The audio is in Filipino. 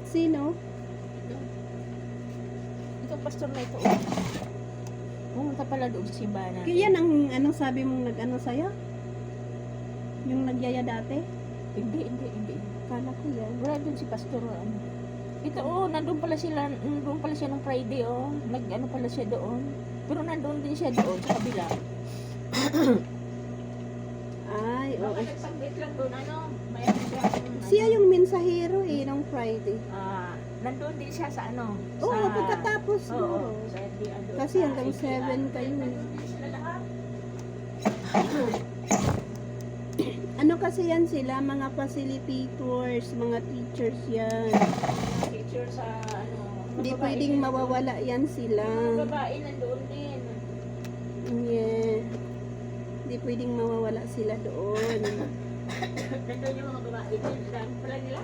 Sino? Itong pastor na ito. Pumunta pala doon sa simbahan. Yan ang anong sabi mong nag-ano sa'yo? Yung nagyaya dati? Hindi. Kala ko yan. Wala doon si pastor. Ito, nandun pala siya nung Friday, Nag-ano pala siya doon. Pero nandun din siya doon sa kabila. Ay, oo. Baka nagsambit lang doon, mayroon siya. Siya yung mensahero nung Friday. Nandun din siya sa Oo, pagkatapos Oo, no. sa doon. Kasi hanggang 7 kayo. Nandun din sila lahat. Ano kasi yan sila, mga facilitators, mga teachers yan. Teacher sa Hindi pwedeng mawawala yan sila. Mga babae nandun din. Yeah. Hindi pwedeng mawawala sila doon. Nandun yung mga babae din. Dami pala nila.